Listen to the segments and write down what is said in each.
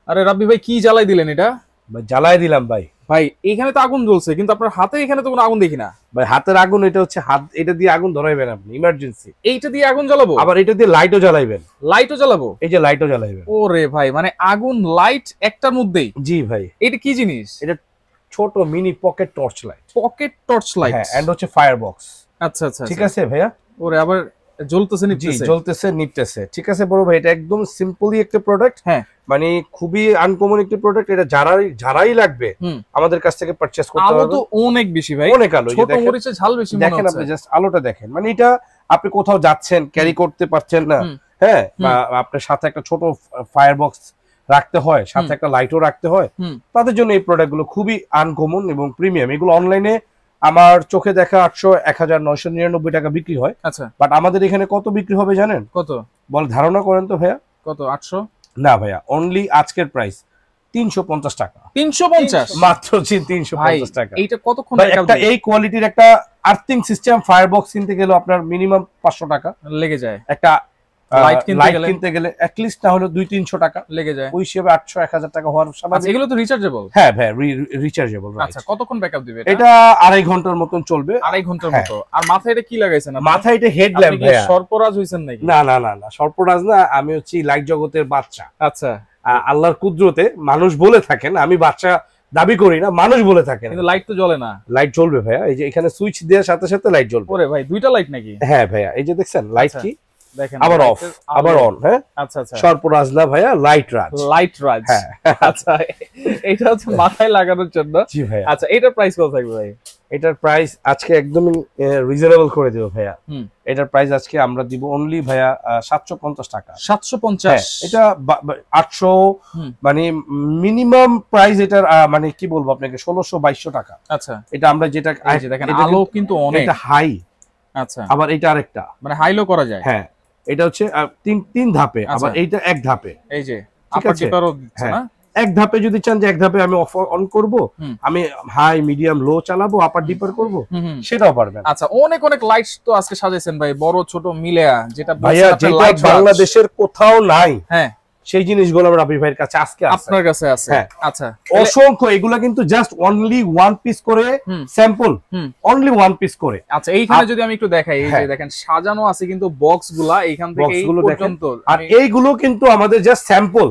আরে রাব্বি ভাই কি জ্বালাই দিলেন এটা? ভাই জ্বালাই দিলাম ভাই। ভাই এখানে তো আগুন জ্বলছে, কিন্তু আপনার হাতে এখানে তো কোনো আগুন দেখি না। ভাই হাতের আগুন, এটা হচ্ছে হাত, এটা দিয়ে আগুন ধরাইবেন আপনি ইমার্জেন্সি। এইটা দিয়ে আগুন জ্বালাবো? আবার এটা দিয়ে লাইটও জ্বালাইবেন। লাইটও জ্বালাবো? এই যে লাইটও জ্বালাইবেন। ওরে ভাই, মানে আগুন লাইট একটার মধ্যেই? জি ভাই। এটা কি জিনিস? এটা ছোট mini pocket torch light. Pocket torch light? হ্যাঁ, এন্ড হচ্ছে ফায়ার বক্স। আচ্ছা আচ্ছা, ঠিক আছে ভাইয়া। ওরে আবার জ্বলতেছে জি, নিতেছে? জ্বলতেছে নিতেছে। ঠিক আছে বড় ভাই, এটা একদম সিম্পলি একটা প্রোডাক্ট। হ্যাঁ, মানে খুবই আনকমন একটা প্রোডাক্ট। এটা যারাই লাগবে আমাদের কাছ থেকে পারচেজ করতে পারবে। পারবে। আলো তো অনেক বেশি ভাই, অনেক আলো। ছোট মরিচে ঝাল বেশি মনে হচ্ছে। দেখেন আপনি জাস্ট আলোটা দেখেন, মানে এটা আপনি কোথাও যাচ্ছেন ক্যারি করতে পারছেন না, হ্যাঁ, বা আপনার সাথে একটা ছোট ফায়ার বক্স রাখতে হয়, সাথে একটা লাইটও রাখতে হয়, তাদের জন্য এই প্রোডাক্টগুলো খুবই আনকমন এবং প্রিমিয়াম। এগুলো অনলাইনে আমার চোখে দেখা 800-1999 টাকা বিক্রি হয়। আচ্ছা, বাট আমাদের এখানে কত বিক্রি হবে জানেন? কত বল, ধারণা করেন তো ভাইয়া। কত? 800? না ভাইয়া, অনলি আজকের প্রাইস 350 টাকা। 350 মাত্র? 350 টাকা। এইটা কতক্ষণ একটা এই কোয়ালিটির একটা আর্থিং সিস্টেম ফায়ার বক্স কিনতে গেলে আপনার মিনিমাম 500 টাকা লেগে যায়। একটা লাইট কিনতে গেলে at least না হলে 200-300 টাকা লেগে যায়। ওই হিসেবে 800-1000 টাকা হওয়ার স্বাভাবিক। আচ্ছা, এগুলো তো রিচার্জেবল? হ্যাঁ ভাই, রিচার্জেবল। আচ্ছা, কতক্ষণ ব্যাকআপ দিবে এটা? এটা 2.5 ঘন্টার মতন চলবে। 2.5 ঘন্টার মতো? আর মাথায় এটা কি লাগাইছেন আপনি? মাথায় এটা হেডল্যাম্প ভাইয়া। সর্পরাজ হইছেন নাকি? না না না না, সর্পরাজ না, আমি হচ্ছি লাইট জগতের বাচ্চা। আচ্ছা, আল্লাহর কুদরতে মানুষ বলে থাকেন, আমি বাচ্চা দাবি করি না, মানুষ বলে থাকেন। কিন্তু লাইট তো জ্বলে না? লাইট জ্বলবে ভাইয়া, এই যে এখানে সুইচ দেওয়ার সাথে সাথে লাইট জ্বলবে। ওরে ভাই, দুইটা লাইট নাকি? হ্যাঁ ভাইয়া, এই যে দেখছেন লাইট কি দেখেন, আবার অফ আবার অন। হ্যাঁ, আচ্ছা আচ্ছা, সর্পরাজ না ভাইয়া, লাইট রাজ। লাইট রাজ, হ্যাঁ। আচ্ছা, এটা হচ্ছে মাথায় লাগানোর জন্য। জি ভাইয়া। আচ্ছা, এটার প্রাইস কত থাকবে ভাই? এটার প্রাইস আজকে একদমই রিজনেবল করে দেব ভাইয়া। এটার প্রাইস আজকে আমরা দিব অনলি ভাইয়া 750 টাকা। 750? এটা 800, মানে মিনিমাম প্রাইস এটার, মানে কি বলবো আপনাকে, 1600-2200 টাকা। আচ্ছা, এটা আমরা যেটা দেখেন আলো কিন্তু অনেক, এটা হাই। আচ্ছা, আবার এটা আরেকটা, মানে হাই লো করা যায়। হ্যাঁ, এটা হচ্ছে তিন ধাপে, আবার এইটা এক ধাপে। এই যে আপার ডিপারও দিচ্ছে না? এক ধাপে যদি চান যে এক ধাপে আমি অফ অন করব, আমি হাই মিডিয়াম লো চালাবো, আপার ডিপার করব, সেটাও পারবেন। আচ্ছা, অনেক অনেক লাইটস তো আজকে সাজাইছেন ভাই, বড় ছোট মিলেয়া, যেটা ভাইয়া যেটা বাংলাদেশের কোথাও নাই, হ্যাঁ, সেই জিনিসগুলো আমরা রাবি ভাইয়ের কাছে আজকে আপনার কাছে আছে। আচ্ছা, অসংখ্য, এগুলা কিন্তু জাস্ট অনলি ওয়ান পিস করে স্যাম্পল, অনলি ওয়ান পিস করে। আচ্ছা, এইখানে যদি আমি একটু দেখাই, এই যে দেখেন সাজানো আছে কিন্তু বক্সগুলা এইখান থেকে এই পর্যন্ত। আর এইগুলো কিন্তু আমাদের জাস্ট স্যাম্পল,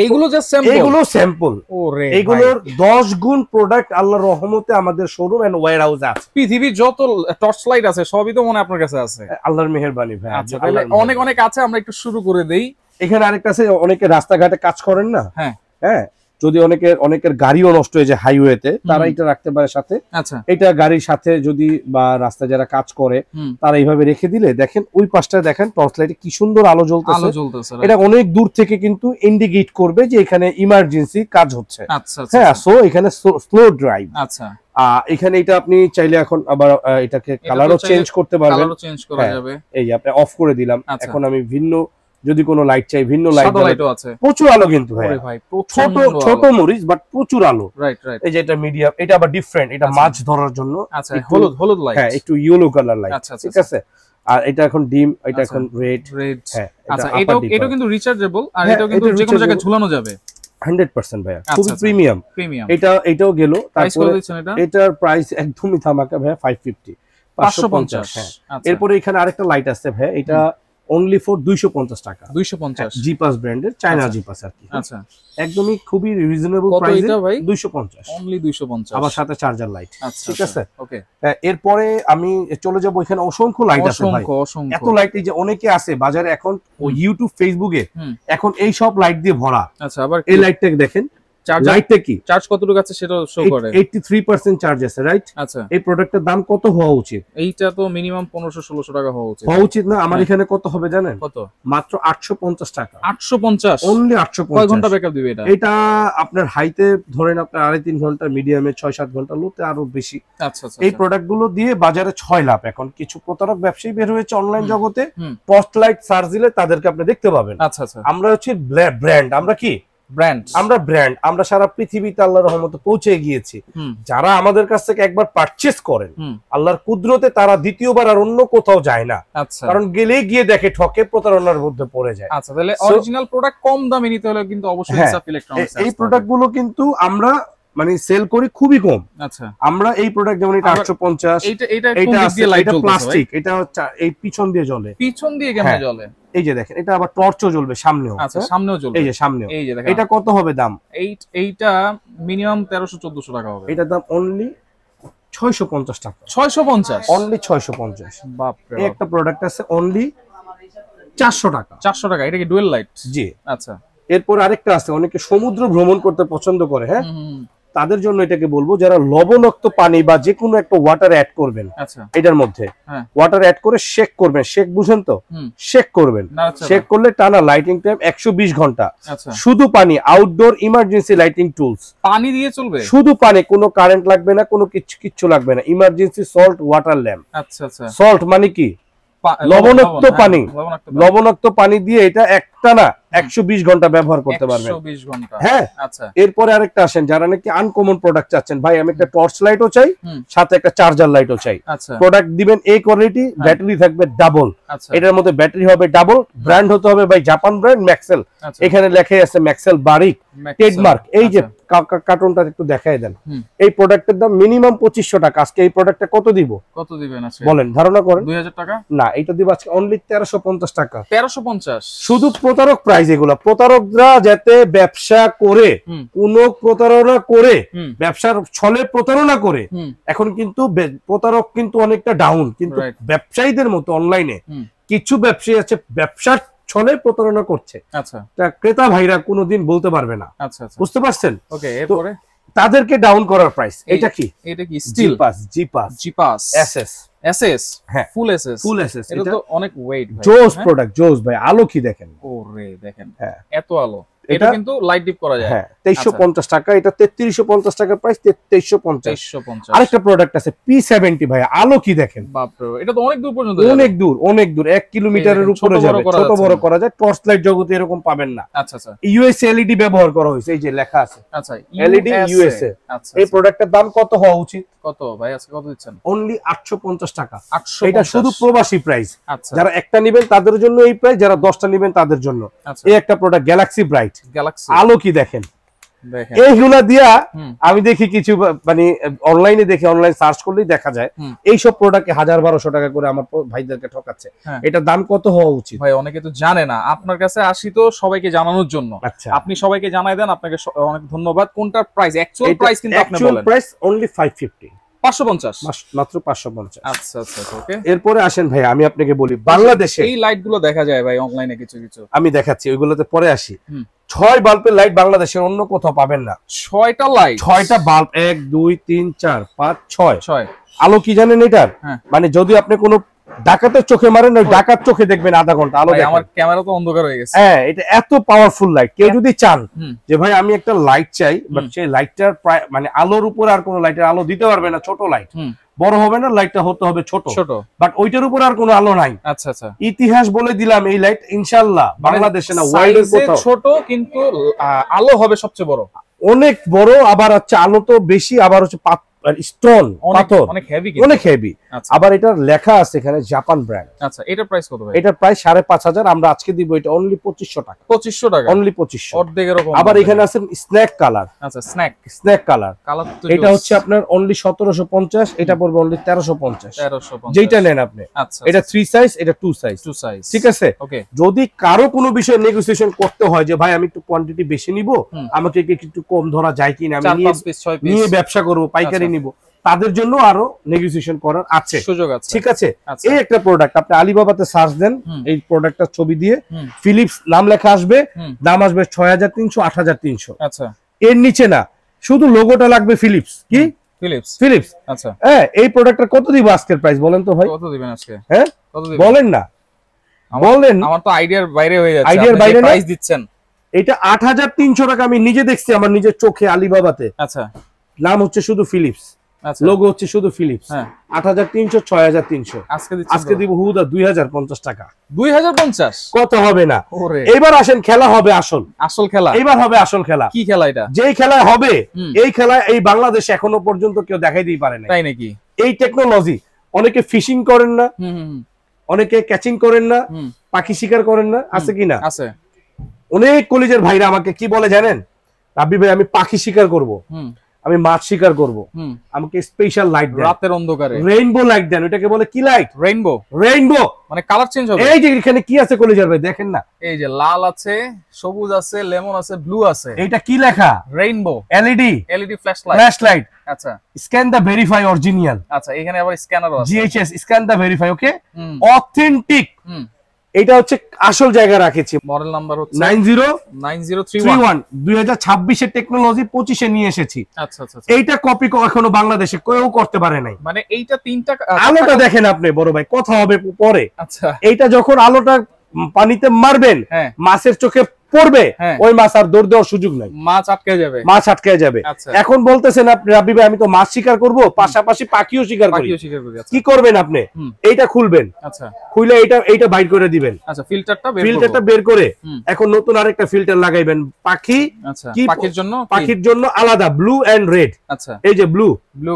এইগুলো জাস্ট স্যাম্পল, এইগুলো স্যাম্পল। ওরে, এইগুলোর 10 গুণ প্রোডাক্ট আল্লাহর রহমতে আমাদের শোরুম এন্ড ওয়্যার হাউস আছে। পৃথিবীর যত টর্চ লাইট আছে সবই তো মনে আপনার কাছে আছে? আল্লাহর মেহেরবানি ভাই। আচ্ছা, তাহলে অনেক অনেক আছে, আমরা একটু শুরু করে দেই। এখানে আরেকটা আছে, অনেকে রাস্তাঘাটে কাজ করেন না, হ্যাঁ হ্যাঁ, যদি অনেকের গাড়িও নষ্ট হয়ে যায় হাইওয়েতে, তারা এটা রাখতে পারে সাথে। আচ্ছা, এটা গাড়ির সাথে যদি, বা রাস্তায় যারা কাজ করে তারা এইভাবে রেখে দিলে, দেখেন ওই পাশটা দেখেন টর্চ লাইটে কি সুন্দর আলো জ্বলতেছে। এটা অনেক দূর থেকে কিন্তু ইন্ডিকেট করবে যে এখানে ইমার্জেন্সি কাজ হচ্ছে। হ্যাঁ, সো এখানে স্লো ড্রাইভ। আচ্ছা, এখানে এটা আপনি চাইলে এখন আবার এটাকে কালারও চেঞ্জ করতে পারবেন। এই যে আপনি অফ করে দিলাম, এখন আমি ভিন্ন যদি কোনো লাইট চাই, ভিন্ন লাইটও আছে। প্রচুর আলো কিন্তু ভাই, ছোট মরিচ বাট প্রচুর আলো। এই যে এটা মিডিয়াম, এটা আবার ডিফারেন্ট, এটা মাছ ধরার জন্য। আচ্ছা, হলুদ লাইট, হ্যাঁ, একটু ইয়েলো কালার লাইট। ঠিক আছে, আর এটা এখন ডিম, এটা এখন রেড। হ্যাঁ, আচ্ছা, এটা কিন্তু রিচার্জেবল, আর এটা কিন্তু যে কোনো জায়গায় ঝুলানো যাবে 100% ভাইয়া, খুব প্রিমিয়াম। এটাও গেল। তারপরে এটার প্রাইস একদমই ধামাকা ভাইয়া, 550। হ্যাঁ, এরপরে এখানে আরেকটা লাইট আছে ভাইয়া, এটা অনলি ফর 250 টাকা। 250 জিপাস ব্র্যান্ডের, চায়না জিপাস আর কি। আচ্ছা, একদমই খুবই রিজনেবল প্রাইসে। 250 অনলি 250, আবার সাথে চার্জার লাইট। ঠিক আছে, ওকে। এরপরে আমি চলে যাব, এখানে অসংখ্য লাইট আছে ভাই, এত লাইট। এই যে অনেকে আছে বাজারে এখন, ও ইউটিউব ফেসবুকে এখন এই সব লাইট দিয়ে ভরা। আচ্ছা, আবার এই লাইটটা দেখেন, লাইটটা কি চার্জ কতটুকু আছে সেটা শো করে। 83% চার্জ আছে, রাইট? আচ্ছা, এই প্রোডাক্টের দাম কত হওয়া উচিত? এইটা তো মিনিমাম 1500-1600 টাকা হওয়া উচিত না? আমার এখানে কত হবে জানেন? কত? মাত্র 850 টাকা। 850? অনলি 850। কয় ঘন্টা ব্যাকআপ দিবে এটা? এটা আপনার হাইতে ধরেন আপনার 2.5-3 ঘন্টা, মিডিয়ামে 6-7 ঘন্টা, লোতে আরো বেশি। আচ্ছা, এই প্রোডাক্ট গুলো দিয়ে বাজারে 6 লাভ। এখন কিছু প্রতারক ব্যবসায়ী বের হয়েছে অনলাইন জগতে, পোস্ট লাইট সার্চ দিলে তাদেরকে আপনি দেখতে পাবেন। আচ্ছা, আমরা হচ্ছে ব্র্যান্ড, আমরা কি ব্র্যান্ড, আমরা সারা পৃথিবীতে আল্লাহর রহমতে পৌঁছে গিয়েছি। যারা আমাদের কাছ থেকে একবার পারচেজ করেন, আল্লাহর কুদরতে তারা দ্বিতীয়বার আর অন্য কোথাও যায় না। কারণ গেলেই গিয়ে দেখে ঠকে, প্রতারণার মধ্যে পড়ে যায়। আচ্ছা, তাহলে অরিজিনাল প্রোডাক্ট কম দামে নিতে হলে কিন্তু অবশ্যই ইনসাফ ইলেকট্রনিক্স। এই প্রোডাক্টগুলো কিন্তু আমরা মানে সেল করি খুবই কম। আচ্ছা, আমরা এই প্রোডাক্ট যেমন এটা 850, এটা প্লাস্টিক, এটা এই পিছন দিয়ে জ্বলে। পিছন দিয়ে কেমনে জ্বলে? এই যে দেখেন, এটা আবার টর্চও জ্বলবে সামনেও। আচ্ছা, সামনেও জ্বলবে। এই যে সামনেও। এই যে দেখেন, এটা কত হবে দাম? এইটা মিনিমাম 1300-1400 টাকা হবে। এটা দাম অনলি 650 টাকা। 650? অনলি 650। বাপ রে। এই একটা প্রোডাক্ট আছে অনলি 400 টাকা। 400 টাকা। এটা কি ডুয়েল লাইট? জি। আচ্ছা, এরপর আরেকটা আছে, অনেকে সমুদ্র ভ্রমণ করতে পছন্দ করে, হ্যাঁ, তাদের জন্য এটাকে বলবো, যারা লবণাক্ত পানি বা যে কোনো একটা ওয়াটার অ্যাড করবেন। আচ্ছা, এটার মধ্যে ওয়াটার অ্যাড করে শেক করবেন। শেক বুঝেন তো? শেক করবেন। শেক করলে টানা লাইটিং টাইম 120 ঘন্টা। শুধু পানি, আউটডোর ইমার্জেন্সি লাইটিং টুলস। পানি দিয়ে চলবে? শুধু পানি, কোনো কারেন্ট লাগবে না, কোনো কিচ্ছু লাগবে না। Emergency salt water lamp. আচ্ছা আচ্ছা। সল্ট মানে কি? লবণাক্ত পানি। লবণাক্ত পানি দিয়ে এটা একটানা 120 ঘন্টা ব্যবহার করতে পারবেন। 120 ঘন্টা। হ্যাঁ। আচ্ছা, এরপরে আরেকটা আসেন, যারা নাকি আনকমন প্রোডাক্ট চাচ্ছেন, ভাই আমি একটা টর্চ লাইটও চাই, সাথে একটা চার্জার লাইটও চাই। আচ্ছা, প্রোডাক্ট দিবেন এই কোয়ালিটি, ব্যাটারি থাকবে ডাবল। এটার মধ্যে ব্যাটারি হবে ডাবল। ব্র্যান্ড হতে হবে ভাই জাপান ব্র্যান্ড, ম্যাক্সেল। এখানে লেখাই আছে ম্যাক্সেল বারিক ট্রেডমার্ক। এই যে কার্টুনটা একটু দেখাই দেন। এই প্রোডাক্টের দাম মিনিমাম 2500 টাকা। আজকে এই প্রোডাক্টটা কত দিব? কত দিবেন আজকে বলেন, ধারণা করেন। 2000 টাকা? না, এটা দিব আজকে অনলি 1350 টাকা। 1350? শুধু প্রতারক প্রাইস এগুলো। প্রতারকরা যাতে ব্যবসা করে, কোন প্রতারণা করে, ব্যবসার ছলে প্রতারণা করে। এখন কিন্তু প্রতারক কিন্তু অনেকটা ডাউন, কিন্তু ব্যবসায়ীদের মতো অনলাইনে কিছু ব্যবসায়ী আছে ব্যবসার ছলে প্রতারণা করছে। আচ্ছা, ক্রেতা ভাইরা কোনোদিন বলতে পারবে না। আচ্ছা আচ্ছা, বুঝতে পারছেন? ওকে, এরপরে তাদেরকে ডাউন করার প্রাইস। এটা কি? এটা কি স্টিল? Geepas SS. এসএস? হ্যাঁ, ফুল এসএস। এটা তো অনেক ওয়েট ভাই। জোস প্রোডাক্ট, জোস ভাই। আলো কি দেখেন, ওরে দেখেন, হ্যাঁ, এত আলো। এটা কিন্তু লাইট ডিপ করা যায়। হ্যাঁ, 2350 টাকা। এটা 3350 টাকার প্রাইস, 2350। আরেকটা প্রোডাক্ট আছে P70 ভাই। আলো কি দেখেন, বাপ রে, এটা তো অনেক দূর পর্যন্ত, অনেক দূর 1 কিলোমিটারের উপরে যাবে। ছোট বড় করা যায়। টর্চ লাইট জগতে এরকম পাবেন না। আচ্ছা আচ্ছা। ইউএসএ এলইডি ব্যবহার করা হয়েছে, এই যে লেখা আছে। আচ্ছা, এলইডি ইউএসএ। আচ্ছা, এই প্রোডাক্টের দাম কত হওয়া উচিত? কত ভাই আজকে কত দিচ্ছেন? অনলি 850 টাকা। 850? এটা শুধু প্রবাসী প্রাইস। আচ্ছা, যারা একটা নেবেন তাদের জন্য এই প্রাইস, যারা 10টা নেবেন তাদের জন্য। এই একটা প্রোডাক্ট গ্যালাক্সি ব্রাইট। আলো কি দেখেন, এইগুলা দিয়া আমি দেখি কিছু মানে অনলাইনে দেখি, অনলাইন সার্চ করলেই দেখা যায় এইসব প্রোডাক্টে 1000-1200 টাকা করে আমার ভাইদেরকে ঠকাচ্ছে। এটা দাম কত হওয়া উচিত? ভাই অনেকে তো জানে না, আপনার কাছে আসি তো সবাইকে জানানোর জন্য। আপনি সবাইকে জানাই দেন। আপনাকে অনেক ধন্যবাদ। কোনটা প্রাইস? অ্যাকচুয়াল প্রাইস কিন্তু আপনি বলেন। Actual price only 550। 550? মাত্র 550। আচ্ছা আচ্ছা, ওকে। এরপরে আসেন ভাই, আমি আপনাকে বলি, বাংলাদেশে এই লাইট গুলো দেখা যায় ভাই অনলাইনে কিছু কিছু, আমি দেখাচ্ছি, ওইগুলোতে পরে আসি। 6 বাল্বের লাইট বাংলাদেশের অন্য কোথাও পাবেন না। 6টা লাইট, 6টা বাল্ব, 1 2 3 4 5 6। 6 আলো কি জানেন এটার? মানে যদি আপনি কোনো ডাকাতের চোখে মারেন, ওই ডাকাত চোখে দেখবেন আধা ঘন্টা আলো দেখেন। আমার ক্যামেরা তো অন্ধকার হয়ে গেছে। হ্যাঁ, এটা এত পাওয়ারফুল লাইট। কেউ যদি চান যে ভাই আমি একটা লাইট চাই, বাট সেই লাইটটার মানে আলোর উপর আর কোনো লাইটের আলো দিতে পারবে না, ছোট লাইট, বড় হবে না, লাইটটা হতে হবে ছোট, বাট ওইটার উপর আর কোনো আলো নাই। আচ্ছা আচ্ছা, ইতিহাস বলে দিলাম, এই লাইট ইনশাআল্লাহ বাংলাদেশে না, ওয়ার্ল্ডের কোথাও ছোট, কিন্তু আলো হবে সবচেয়ে বড়, অনেক বড়। আবার হচ্ছে আলো তো বেশি, আবার হচ্ছে স্টোন, পাথর অনেক হেভি, অনেক হেভি। আবার এটার লেখা আছে এখানে জাপান ব্র্যান্ড। আচ্ছা, এটার প্রাইস কত ভাই? এটার প্রাইস 5500। আমরা আজকে দিব এটা অনলি 2500 টাকা। 2500 টাকা? অনলি 2500, অর্ধেকের কম। আবার এখানে আছে স্ন্যাক কালার। আচ্ছা, স্ন্যাক কালার। এটা হচ্ছে আপনার অনলি 1750। এটা পড়বে অনলি 1350। যেটা নেন আপনি। আচ্ছা, এটা 3 সাইজ, এটা 2 সাইজ। ঠিক আছে, ওকে। যদি কারো কোনো বিষয়ে নেগোসিয়েশন করতে হয় যে ভাই আমি একটু কোয়ান্টিটি বেশি নিব, আমাকে একটু কম ধরা যায় কিনা, আমি নিয়ে ব্যবসা করব, পাইকারি নিব, তাদের জন্য আরো নেগোসিয়েশন করার আছে, সুযোগ আছে। ঠিক আছে, এই একটা প্রোডাক্ট আপনি আলিবাবাতে সার্চ দেন, এই প্রোডাক্টটার ছবি দিয়ে ফিলিপস নাম লেখা আসবে, দাম আসবে 6300 8300। আচ্ছা, এর নিচে না, শুধু লোগোটা লাগবে ফিলিপস। কি? ফিলিপস। আচ্ছা, হ্যাঁ, এই প্রোডাক্টটা কত দিব আজকের প্রাইস বলেন তো ভাই? কত দিবেন আজকে? হ্যাঁ, বলেন না, বলেন। আমার তো আইডিয়ার বাইরে হয়ে যাচ্ছে, আইডিয়ার বাইরে প্রাইস দিচ্ছেন। এটা 8300 টাকা। আমি নিজে দেখছি আমার নিজের চোখে আলিবাবাতে। আচ্ছা, নাম হচ্ছে শুধু ফিলিপস। আচ্ছা লোগো হচ্ছে শুধু ফিলিপস। হ্যাঁ 8300 6300 আজকে দিব হুদা 2050 টাকা। 2050 কত হবে না? ওরে এবার আসেন, খেলা হবে আসল। আসল খেলা এবার হবে আসল খেলা। কি খেলা এটা? যেই খেলা হবে, এই খেলা এই বাংলাদেশে এখনো পর্যন্ত কেউ দেখাই দিতে পারে না। তাই নাকি? এই টেকনোলজি, অনেকে ফিশিং করেন না, অনেকে ক্যাচিং করেন না, পাখি শিকার করেন না, আছে কি না? আছে। অনেক কলিজের ভাইরা আমাকে কি বলে জানেন? রাব্বি ভাই আমি পাখি শিকার করব, আমি মাছ শিকার করব, আমাকে স্পেশাল লাইট দেন, রাতের অন্ধকারে রেইনবো লাইট দেন। ওটাকে বলে কি লাইট? রেইনবো। রেইনবো মানে কালার চেঞ্জ হবে। এই যে এখানে কি আছে কলিজার ভাই দেখেন না, এই যে লাল আছে, সবুজ আছে, লেমন আছে, ব্লু আছে। এটা কি লেখা? Rainbow. LED flash light. Flash light. আচ্ছা স্ক্যান দা ভেরিফাই অরিজিনাল। আচ্ছা এখানে আবার স্ক্যানারও আছে। জিএইচএস স্ক্যান দা ভেরিফাই, ওকে অথেন্টিক। এটা হচ্ছে আসল জায়গা রাখেছি। মডেল নাম্বার হচ্ছে 9031 2026 এর টেকনোলজি 25 এ নিয়ে এসেছি। আচ্ছা আচ্ছা। এইটা কপি এখনো বাংলাদেশে কেউ করতে পারে নাই। মানে এইটা তিনটা আলোটা দেখেন আপনি বড় ভাই, কথা হবে পরে। আচ্ছা এইটা যখন আলোটা পানিতে মারবেন, মাছের চোখে পড়বে, ওই মাছ আর দৌড় দেওয়ার সুযোগ নাই, মাছ আটকে যাবে, মাছ আটকে যাবে। এখন বলতেছেন আপনি রাব্বি ভাই আমি তো মাছ শিকার করব, পাশাপাশি পাখিও শিকার করি। কি করবেন আপনি? এইটা খুলবেন, আচ্ছা খুলে এইটা বাইর করে দিবেন, আচ্ছা ফিল্টারটা বের করে এখন নতুন আরেকটা ফিল্টার লাগাইবেন। পাখি, আচ্ছা পাখির জন্য আলাদা ব্লু এন্ড রেড। আচ্ছা এই যে ব্লু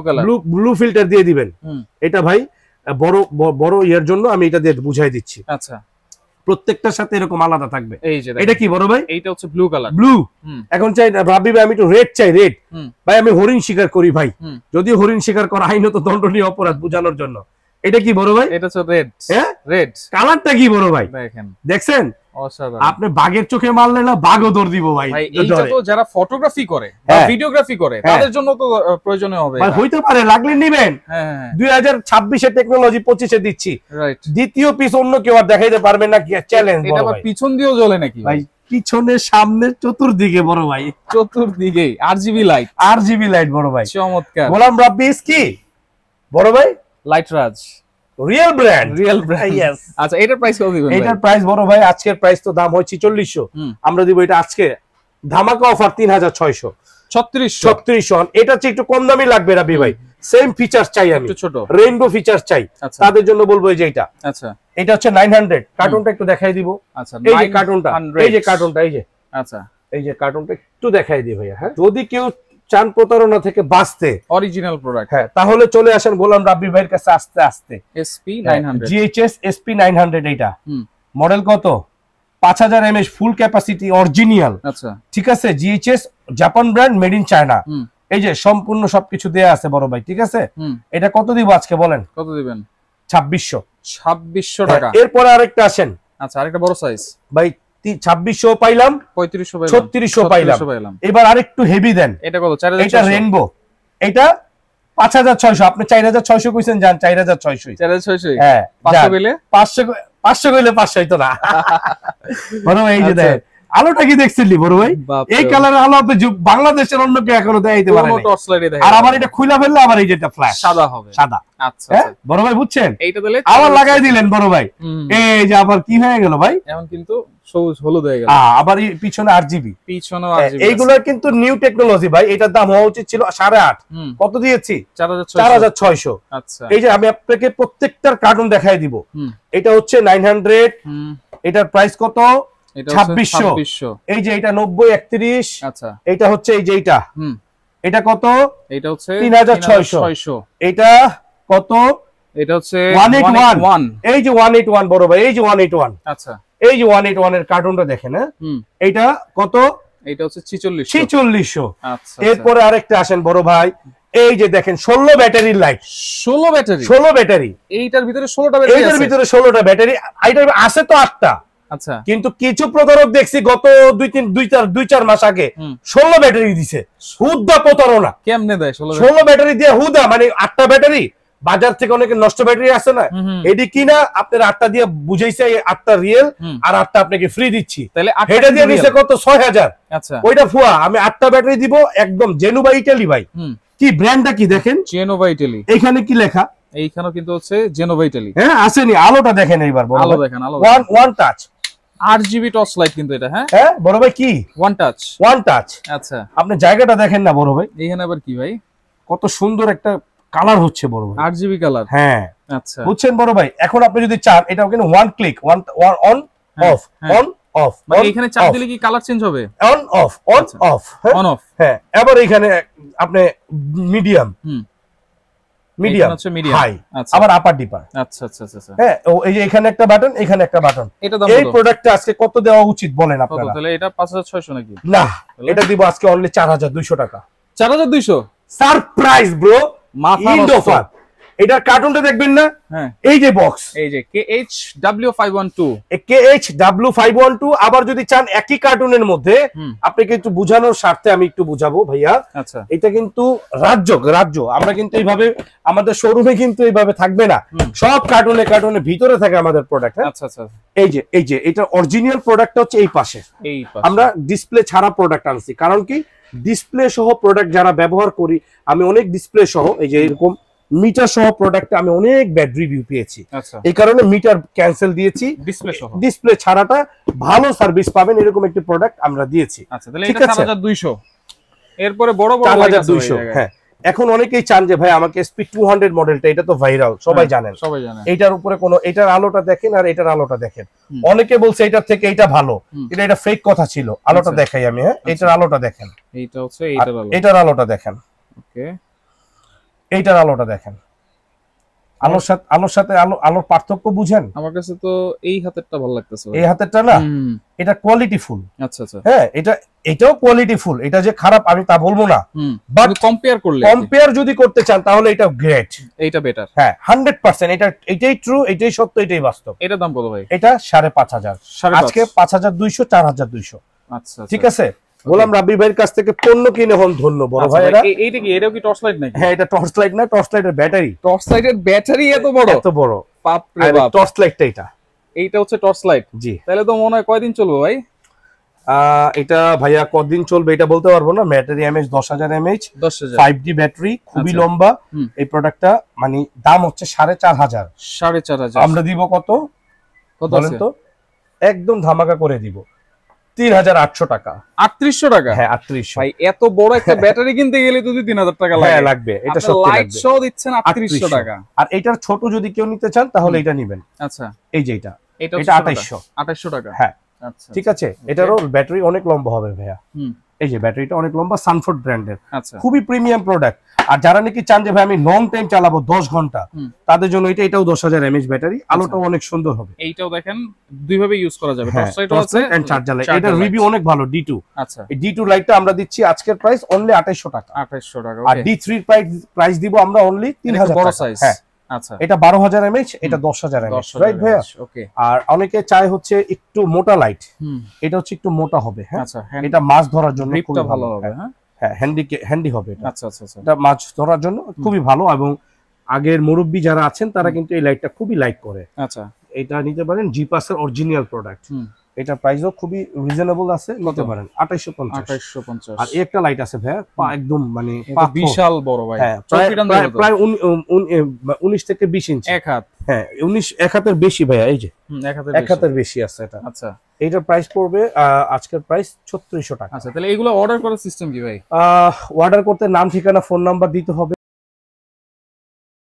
কালার, ব্লু ফিল্টার দিয়ে দিবেন। এটা ভাই বড় বড় ইয়ার জন্য আমি এটা দিয়ে বুঝাই দিচ্ছি। আচ্ছা প্রত্যেকটার সাথে এরকম আলাদা থাকবে। এই যে এটা কি বড় ভাই? এইটা হচ্ছে ব্লু কালার। ব্লু। এখন চাই রাব্বি ভাই আমি একটু রেড চাই, রেড। ভাই আমি হরিণ শিকার করি ভাই, যদি হরিণ শিকার করা আইনত দণ্ডনীয় অপরাধ, বোঝানোর জন্য। এটা কি বড় ভাই? এটা হচ্ছে রেড। হ্যাঁ রেড। কালারটা কি বড় ভাই? দেখেন, দেখছেন? আপনি বাঘের চোখে মারলে না বাঘও দৌড় দিব ভাই। এইটা তো যারা ফটোগ্রাফি করে বা ভিডিওগ্রাফি করে তাদের জন্য তো প্রয়োজনীয় হবে। ভাই হইতে পারে, লাগলে নেবেন। 2026 এর টেকনোলজি 25 এ দিচ্ছি। রাইট। দ্বিতীয় পিস অন্য কেউ আর দেখাইতে পারবে না, কি চ্যালেঞ্জ। এটা আবার পিছন দিয়েও জ্বলে নাকি ভাই? পিছনে সামনে চতুর্দিকে বড় ভাই, চতুর্দিকে আরজিবি লাইট বড় ভাই। চমৎকার। গোলাম রাব্বিস কি বড় ভাই? লাইট রাজ রিয়েল ব্র্যান্ড। ইয়েস। আচ্ছা এটার প্রাইস কত দিবেন ভাই? এটার প্রাইস বড় ভাই আজকের প্রাইস তো দাম হয় 4600, আমরা দিব এটা আজকে ধামাকা অফার 3600। 3600। এটা চেয়ে একটু কম দামি লাগবে রাব্বি ভাই, সেম ফিচারস চাই আমি, একটু ছোট রেইনবো ফিচারস চাই, তাদের জন্য বলবো এই যে এটা। আচ্ছা এটা হচ্ছে 900। কার্টুনটা একটু দেখাই দিব। আচ্ছা এই যে কার্টুনটা, এই যে কার্টুনটা, এই যে আচ্ছা এই যে কার্টুনটা একটু দেখাই দিই ভাইয়া। হ্যাঁ যদি কেউ চান প্রতারণা থেকে বাঁচতে, অরিজিনাল প্রোডাক্ট, হ্যাঁ তাহলে চলে আসেন গোলাম রাব্বি ভাইয়ের কাছে আস্তে আস্তে। SP 900 GHS SP 900 এটা মডেল কত? 5000 mAh ফুল ক্যাপাসিটি অরিজিনাল। আচ্ছা ঠিক আছে, GHS Japan brand, made in China. এই যে সম্পূর্ণ সবকিছু দেয়া আছে বড় ভাই, ঠিক আছে। এটা কত দিব আজকে বলেন? কত দিবেন? 2600 টাকা। এরপরে আরেকটা আসেন। আচ্ছা আরেকটা বড় সাইজ ভাই, 2600 পাইলাম, 3500 পাইলাম। এবার আরেকটু হেভি দেন। এটা কত? 4600। এটা রেইনবো, এটা 5600। আপনি 4600 কইছেন, জান 4600। হ্যাঁ 500 কইলে 500 কইলে 500 হইতো না বড় ভাই। এই যে দেখ আলোটা কি দেখছিলি বড় ভাই? এই কালারের আলো আপনি বাংলাদেশের অন্য কেউ এখনো দেখাইতে পারে না। আর আমার এটা খুলে ফেললে আবার এই যেটা ফ্ল্যাশ সাদা হবে, সাদা। আচ্ছা বড় ভাই বুঝছেন? এইটা দিলে আবার লাগাই দিলেন বড় ভাই। এই যে আবার কি হয়ে গেল ভাই? এখন কিন্তু সবুজ হলুদ হয়ে গেল। আবার এই পিছনে আরজিবি, পিছনে আরজিবি। এইগুলো কিন্তু নিউ টেকনোলজি ভাই। এটার দাম হওয়া উচিত ছিল 8.5, কত দিয়েছি? 4600। আচ্ছা এই যে আমি আপনাকে প্রত্যেকটার কার্টুন দেখাই দিব। এটা হচ্ছে 900, এটার প্রাইস কত? 2600। এই যে এটা 90 31। আচ্ছা এটা হচ্ছে এই যে এটা, এটা কত? এটা হচ্ছে 3600। এটা কত? এটা হচ্ছে 181। এই যে 181 বড় ভাই, এই যে 181। আচ্ছা এই যে 181 এর কার্টুনটা দেখেন। হ্যাঁ এটা কত? এটা হচ্ছে 4600। আচ্ছা এরপরে আরেকটা আসেন বড় ভাই, এই যে দেখেন 16 ব্যাটারির লাইট। 16 ব্যাটারি। এইটার ভিতরে 16টা ব্যাটারি আছে। এইটার ভিতরে 16টা ব্যাটারি। এইটার আছে তো 8টা। আচ্ছা কিন্তু কিছু প্রতারক দেখছি গত 2-4 মাস আগে 16 ব্যাটারি দিছে। হুদা প্রতারণা। কেমনে দেয় 16 ব্যাটারি দিয়ে? হুদা মানে 8টা ব্যাটারি। বাজার থেকে অনেকে নষ্ট ব্যাটারি আছে না, এডি কিনা আপনার 8টা দিয়ে বুঝাইছে 8টা রিয়েল আর 8টা আপনাকে ফ্রি দিচ্ছি। তাহলে এটা দিয়ে দিছে কত? 6000। আচ্ছা ওইটা ফুয়া। আমি 8টা ব্যাটারি দিব একদম জেনুভা ইটালি ভাই। কি ব্র্যান্ডটা কি দেখেন? Genova Italy. এখানে কি লেখা? এইখানেও কিন্তু হচ্ছে জেনোভা ইটালি। হ্যাঁ আসেনি। আলোটা দেখেন এইবার বড়। আলো দেখেন, আলো। One touch RGB torch light কিন্তু এটা। হ্যাঁ হ্যাঁ বড় ভাই কি? One touch. আচ্ছা আপনি জায়গাটা দেখেন না বড় ভাই? এখানে আবার কি ভাই? কত সুন্দর একটা কালার হচ্ছে বড় ভাই, আরজিবি কালার। হ্যাঁ আচ্ছা বুঝছেন বড় ভাই। এখন আপনি যদি চান এটাও কিন্তু one click, on of, on of, মানে এখানে চাপ দিলে কি কালার চেঞ্জ হবে? On of, on of, on of. হ্যাঁ এবার এখানে আপনি মিডিয়াম, মিডিয়াম হচ্ছে মিডিয়াম, হাই, আবার আপার ডিপার। আচ্ছা আচ্ছা আচ্ছা। হ্যাঁ এই যে এখানে একটা বাটন, এখানে একটা বাটন। এটা দাম এই কত? প্রোডাক্টটা আজকে কত দেওয়া উচিত বলেন কত? আপনারা? তাহলে এটা 5600 নাকি? না, এটা দিব আজকে অনলি 4200 টাকা। 4200 সারপ্রাইজ ব্রো, মাথা ইন্ড নষ্ট। অফার। এটার কার্টুনটা দেখবেন না? হ্যাঁ এই যে বক্স, এই যে KHW512, KH512। আবার যদি চান একই কার্টুনের মধ্যে, আপনাকে একটু বুঝানোর স্বার্থে আমি একটু বুঝাবো ভাইয়া। আচ্ছা এটা কিন্তু রাজ্য আমরা কিন্তু এইভাবে আমাদের শোরুমে কিন্তু এইভাবে থাকবে না, সব কার্টুনে ভিতরে থাকে আমাদের প্রোডাক্ট। আচ্ছা আচ্ছা। এই যে এটা অরিজিনাল প্রোডাক্টটা হচ্ছে এই পাশে। এই পাশে আমরা ডিসপ্লে ছাড়া প্রোডাক্ট আনছি, কারণ কি ডিসপ্লে সহ প্রোডাক্ট যারা ব্যবহার করি, আমি অনেক ডিসপ্লে সহ এই যে এরকম মিটার সহ প্রোডাক্টে আমি অনেক ব্যাড রিভিউ পেয়েছি। আচ্ছা, এই কারণে মিটার ক্যান্সেল দিয়েছি, ডিসপ্লে সহ ডিসপ্লে ছাড়াটা ভালো সার্ভিস পাবেন এরকম একটি প্রোডাক্ট আমরা দিয়েছি। আচ্ছা তাহলে এটা 4200। এরপরে বড় বড় 4200। হ্যাঁ এখন অনেকেই চান যে ভাই আমাকে SP 200 মডেলটা, এটা তো ভাইরাল, সবাই জানেন। এটার উপরে কোনো, এটার আলোটা দেখেন আর এটার আলোটা দেখেন। অনেকে বলছে এটার থেকে এটা ভালো, এটা ফেক কথা ছিল। আলোটা দেখাই আমি, হ্যাঁ এটার আলোটা দেখেন, এইটা হচ্ছে এইটার আলো, এটার আলোটা দেখেন, ওকে এইটার আলোটা দেখেন। আলোর সাথে আলোর পার্থক্য বুঝেন? আমার কাছে তো এই হাতেরটা ভালো লাগতেছে। এই হাতেরটা না, এটা কোয়ালিটি ফুল। আচ্ছা আচ্ছা। হ্যাঁ এটাও কোয়ালিটি ফুল, এটা যে খারাপ আমি তা বলবো না, বাট কম্পেয়ার যদি করতে চান তাহলে এটা গ্রেট, এইটা বেটার। হ্যাঁ 100%। এটাই ট্রু, এটাই সত্য, এটাই বাস্তব। এটার দাম কত ভাই? এটা 5500, আজকে 5200, 4200। আচ্ছা ঠিক আছে। বললাম রাব্বি ভাইয়ের কাছ থেকে পণ্য কিনে হন ধন্য বড় ভাইরা। এইটা কি, এটাও কি টর্চ লাইট নাকি? হ্যাঁ এটা টর্চ লাইট না, টর্চ লাইটের ব্যাটারি। টর্চ লাইটের ব্যাটারি এত বড়? এত বড়, বাপ রে বাপ। টর্চ লাইটটা এইটা হচ্ছে টর্চ লাইট। জি। তাহলে তো মনে হয় কয়দিন চলবে ভাই? এটা ভাইয়া কতদিন চলবে এটা বলতে পারবো না। Battery MH 10000 MH, 5G battery, খুবই লম্বা এই প্রোডাক্টটা। মানে দাম হচ্ছে 4500। 4500 আমরা দিব কত বলেন তো? একদম ধামাকা করে দিব 3800 টাকা। 3800 টাকা? হ্যাঁ 3800। ভাই এত বড় একটা ব্যাটারি কিনতে গেলে তো 3000 টাকা লাগে। হ্যাঁ লাগবে, এটা সত্যি লাগবে। লাইট সহ দিচ্ছেন 3800 টাকা। আর এটার ছোট যদি কেউ নিতে চান তাহলে এটা নেবেন। আচ্ছা এই যে এটা 2800 টাকা। হ্যাঁ আচ্ছা ঠিক আছে। এটারও ব্যাটারি অনেক লম্বা হবে ভাইয়া। এই যে ব্যাটারিটা অনেক লম্বা, সানফোর্ড ব্র্যান্ডের, খুবই প্রিমিয়াম প্রোডাক্ট। আর যারা নাকি চান যে ভাই আমি লং টাইম চালাবো 10 ঘন্টা, তাদের জন্য এটাও 10000 এমএইচ ব্যাটারি। আলোটাও অনেক সুন্দর হবে। এইটাও দেখেন দুই ভাবে ইউজ করা যাবে, টর্চ লাইটও আছে এন্ড চার্জার লাইট। এটার রিভিউ অনেক ভালো। D2। আচ্ছা এই D2 লাইটটা আমরা দিচ্ছি আজকের প্রাইস অনলি 2800 টাকা। 2800 টাকা। আর D3 প্রাইস দিব আমরা অনলি 3000 বড় টাকা। সাইজ। হ্যাঁ আচ্ছা এটা 12000 এমএইচ, এটা 10000 এমএইচ, রাইট ভাইয়া? ওকে। আর অনেকে চায় হচ্ছে একটু মোটা লাইট, এটা হচ্ছে একটু মোটা হবে। হ্যাঁ আচ্ছা এটা মাছ ধরার জন্য খুবই ভালো হবে। হ্যাঁ হ্যান্ডি হবে এটা। আচ্ছা আচ্ছা আচ্ছা। এটা মাছ ধরার জন্য খুবই ভালো। এবং আগের মুরব্বি যারা আছেন তারা কিন্তু এই লাইটটা খুবই লাইক করে। আচ্ছা এটা নিতে পারেন, জিপাসের অরিজিনাল প্রোডাক্ট। এটা প্রাইসও খুবই রিজনেবল আছে, নিতে পারেন 2850। আর একটা লাইট আছে ভাই একদম মানে বিশাল বড় ভাই। হ্যাঁ প্রায় 19 থেকে 20 ইঞ্চি, এক হাত। হ্যাঁ 1 হাতের বেশি ভাইয়া, এই যে এক হাতের বেশি আছে এটা। আচ্ছা এইটার প্রাইস পড়বে আজকের প্রাইস 3600 টাকা। আচ্ছা তাহলে এগুলো অর্ডার করার সিস্টেম কি ভাই? অর্ডার করতে নাম, ঠিকানা, ফোন নাম্বার দিতে হবে।